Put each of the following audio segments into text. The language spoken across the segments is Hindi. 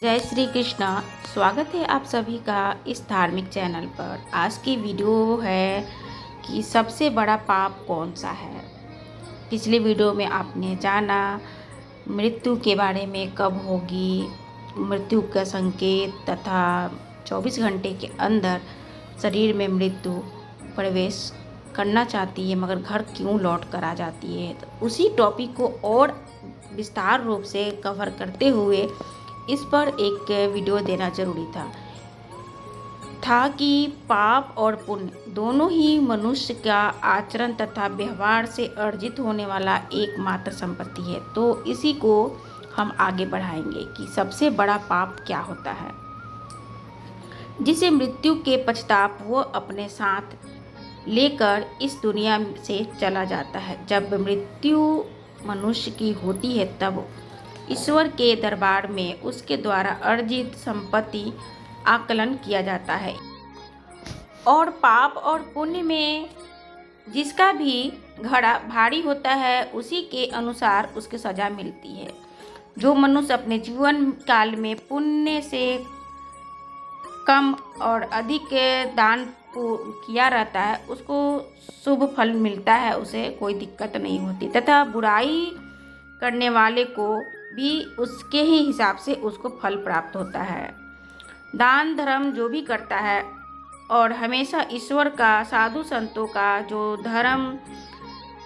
जय श्री कृष्णा। स्वागत है आप सभी का इस धार्मिक चैनल पर। आज की वीडियो है कि सबसे बड़ा पाप कौन सा है। पिछले वीडियो में आपने जाना मृत्यु के बारे में, कब होगी मृत्यु का संकेत तथा 24 घंटे के अंदर शरीर में मृत्यु प्रवेश करना चाहती है मगर घर क्यों लौट कर आ जाती है। तो उसी टॉपिक को और विस्तार रूप से कवर करते हुए इस पर एक वीडियो देना जरूरी था कि पाप और पुण्य दोनों ही मनुष्य का आचरण तथा व्यवहार से अर्जित होने वाला एकमात्र संपत्ति है। तो इसी को हम आगे बढ़ाएंगे कि सबसे बड़ा पाप क्या होता है, जिसे मृत्यु के पश्चात वो अपने साथ लेकर इस दुनिया से चला जाता है। जब मृत्यु मनुष्य की होती है तब ईश्वर के दरबार में उसके द्वारा अर्जित संपत्ति आकलन किया जाता है और पाप और पुण्य में जिसका भी घड़ा भारी होता है उसी के अनुसार उसकी सजा मिलती है। जो मनुष्य अपने जीवन काल में पुण्य से कम और अधिक दान किया रहता है उसको शुभ फल मिलता है, उसे कोई दिक्कत नहीं होती तथा बुराई करने वाले को भी उसके ही हिसाब से उसको फल प्राप्त होता है। दान धर्म जो भी करता है और हमेशा ईश्वर का, साधु संतों का जो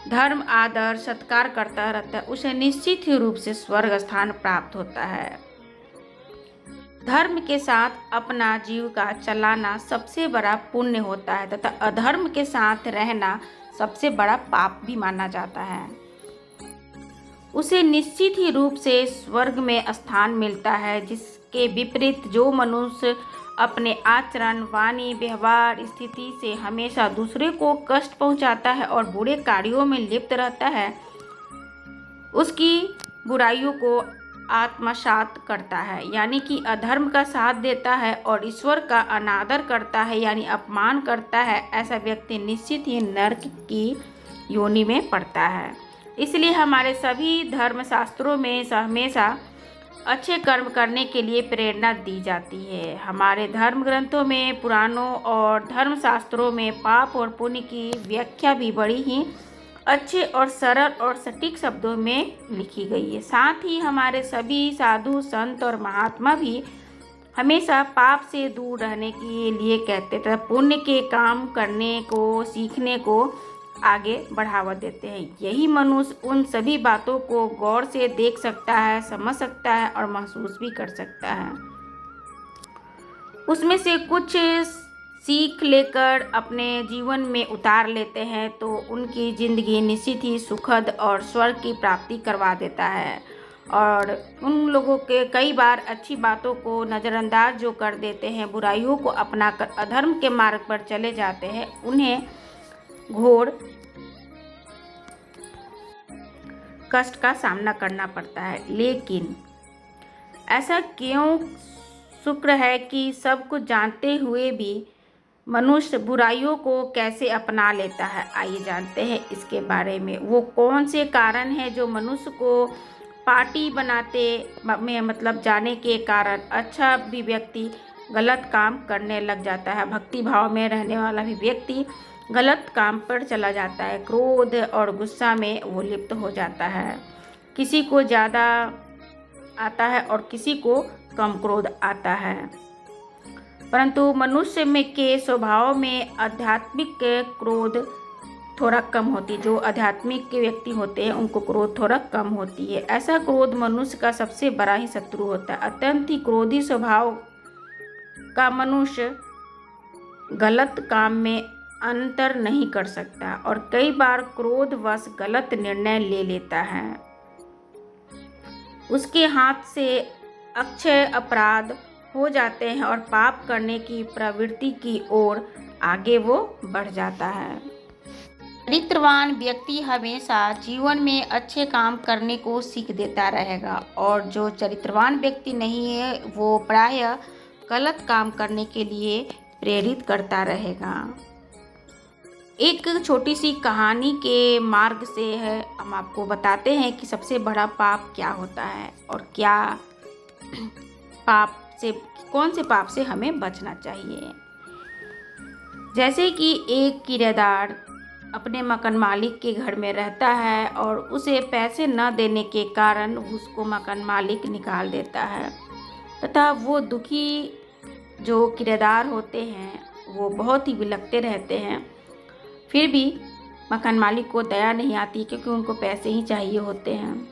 धर्म आदर सत्कार करता रहता है उसे निश्चित ही रूप से स्वर्ग स्थान प्राप्त होता है। धर्म के साथ अपना जीव का चलाना सबसे बड़ा पुण्य होता है तथा अधर्म के साथ रहना सबसे बड़ा पाप भी माना जाता है। उसे निश्चित ही रूप से स्वर्ग में स्थान मिलता है। जिसके विपरीत जो मनुष्य अपने आचरण, वाणी, व्यवहार, स्थिति से हमेशा दूसरे को कष्ट पहुंचाता है और बुरे कार्यों में लिप्त रहता है, उसकी बुराइयों को आत्मसात करता है, यानी कि अधर्म का साथ देता है और ईश्वर का अनादर करता है यानी अपमान करता है, ऐसा व्यक्ति निश्चित ही नरक की योनि में पड़ता है। इसलिए हमारे सभी धर्म शास्त्रों में हमेशा अच्छे कर्म करने के लिए प्रेरणा दी जाती है। हमारे धर्म ग्रंथों में, पुराणों और धर्म शास्त्रों में पाप और पुण्य की व्याख्या भी बड़ी ही अच्छे और सरल और सटीक शब्दों में लिखी गई है। साथ ही हमारे सभी साधु संत और महात्मा भी हमेशा पाप से दूर रहने के लिए कहते थे, पुण्य के काम करने को, सीखने को आगे बढ़ावा देते हैं। यही मनुष्य उन सभी बातों को गौर से देख सकता है, समझ सकता है और महसूस भी कर सकता है। उसमें से कुछ सीख लेकर अपने जीवन में उतार लेते हैं तो उनकी जिंदगी निश्चित ही सुखद और स्वर्ग की प्राप्ति करवा देता है। और उन लोगों के कई बार अच्छी बातों को नज़रअंदाज जो कर देते हैं, बुराइयों को अपनाकर अधर्म के मार्ग पर चले जाते हैं, उन्हें घोर कष्ट का सामना करना पड़ता है। लेकिन ऐसा क्यों शुक्र है कि सब कुछ जानते हुए भी मनुष्य बुराइयों को कैसे अपना लेता है। आइए जानते हैं इसके बारे में। वो कौन से कारण हैं जो मनुष्य को पार्टी बनाते में मतलब जाने के कारण अच्छा भी व्यक्ति गलत काम करने लग जाता है। भक्ति भाव में रहने वाला भी व्यक्ति गलत काम पर चला जाता है। क्रोध और गुस्सा में वो लिप्त हो जाता है। किसी को ज़्यादा आता है और किसी को कम क्रोध आता है, परंतु मनुष्य में के स्वभाव में आध्यात्मिक क्रोध थोड़ा कम होती है। जो आध्यात्मिक के व्यक्ति होते हैं उनको क्रोध थोड़ा कम होती है। ऐसा क्रोध मनुष्य का सबसे बड़ा ही शत्रु होता है। अत्यंत ही क्रोधी स्वभाव का मनुष्य गलत काम में अंतर नहीं कर सकता और कई बार क्रोधवश गलत निर्णय ले लेता है। उसके हाथ से अक्षय अपराध हो जाते हैं और पाप करने की प्रवृत्ति की ओर आगे वो बढ़ जाता है। चरित्रवान व्यक्ति हमेशा जीवन में अच्छे काम करने को सीख देता रहेगा और जो चरित्रवान व्यक्ति नहीं है वो प्रायः गलत काम करने के लिए प्रेरित करता रहेगा। एक छोटी सी कहानी के मार्ग से है हम आपको बताते हैं कि सबसे बड़ा पाप क्या होता है और क्या पाप से कौन से पाप से हमें बचना चाहिए। जैसे कि एक किराएदार अपने मकान मालिक के घर में रहता है और उसे पैसे न देने के कारण उसको मकान मालिक निकाल देता है, तथा वो दुखी जो किराएदार होते हैं वो बहुत ही बिलखते रहते हैं। फिर भी मकान मालिक को दया नहीं आती, क्योंकि उनको पैसे ही चाहिए होते हैं।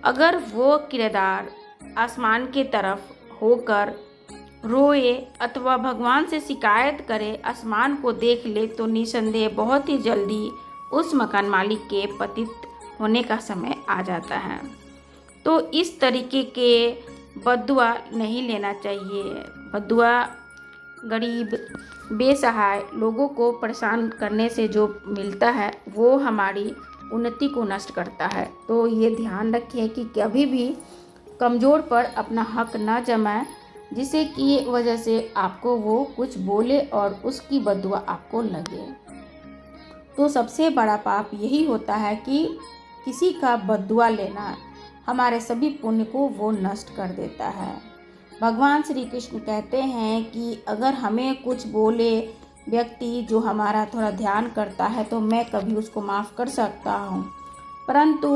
अगर वो किराएदार आसमान की तरफ होकर रोए अथवा भगवान से शिकायत करे, आसमान को देख ले, तो निसंदेह बहुत ही जल्दी उस मकान मालिक के पतित होने का समय आ जाता है। तो इस तरीके के बद्दुआ नहीं लेना चाहिए। बद्दुआ गरीब बेसहाय लोगों को परेशान करने से जो मिलता है वो हमारी उन्नति को नष्ट करता है। तो ये ध्यान रखें कि कभी भी कमज़ोर पर अपना हक न जमाएं, जिससे कि वजह से आपको वो कुछ बोले और उसकी बद्दुआ आपको लगे। तो सबसे बड़ा पाप यही होता है कि किसी का बद्दुआ लेना हमारे सभी पुण्य को वो नष्ट कर देता है। भगवान श्री कृष्ण कहते हैं कि अगर हमें कुछ बोले व्यक्ति जो हमारा थोड़ा ध्यान करता है तो मैं कभी उसको माफ़ कर सकता हूँ, परंतु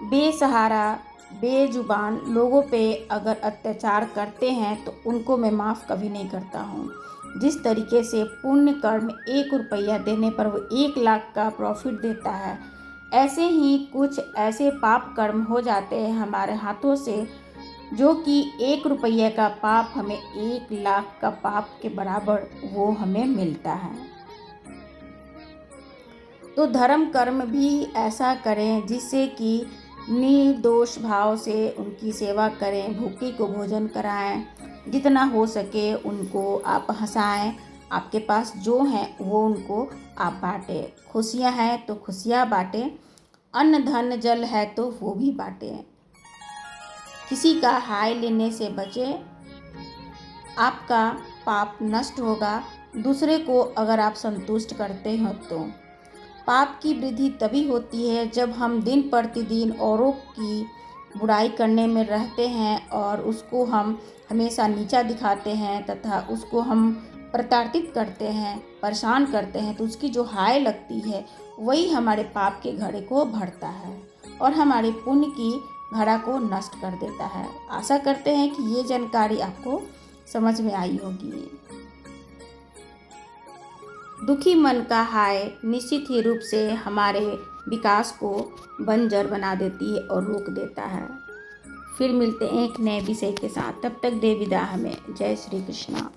बेसहारा बेजुबान लोगों पे अगर अत्याचार करते हैं तो उनको मैं माफ़ कभी नहीं करता हूँ। जिस तरीके से पुण्य कर्म 1 रुपया देने पर वो 1 लाख का प्रॉफिट देता है, ऐसे ही कुछ ऐसे पाप कर्म हो जाते हैं हमारे हाथों से, जो कि 1 रुपये का पाप हमें 1 लाख का पाप के बराबर वो हमें मिलता है। तो धर्म कर्म भी ऐसा करें जिससे कि निर्दोष भाव से उनकी सेवा करें, भूखे को भोजन कराएं, जितना हो सके उनको आप हंसाएं, आपके पास जो है वो उनको आप बांटें। खुशियां हैं तो खुशियां बांटें, अन्न धन जल है तो वो भी बांटें। किसी का हाय लेने से बचें, आपका पाप नष्ट होगा। दूसरे को अगर आप संतुष्ट करते हो तो पाप की वृद्धि तभी होती है जब हम दिन प्रतिदिन औरों की बुराई करने में रहते हैं और उसको हम हमेशा नीचा दिखाते हैं तथा उसको हम प्रताड़ित करते हैं, परेशान करते हैं, तो उसकी जो हाय लगती है वही हमारे पाप के घड़े को भरता है और हमारे पुण्य की घड़ा को नष्ट कर देता है। आशा करते हैं कि ये जानकारी आपको समझ में आई होगी। दुखी मन का हाय निश्चित ही रूप से हमारे विकास को बंजर बना देती है और रोक देता है। फिर मिलते हैं एक नए विषय के साथ, तब तक दे विदा हमें। जय श्री कृष्णा।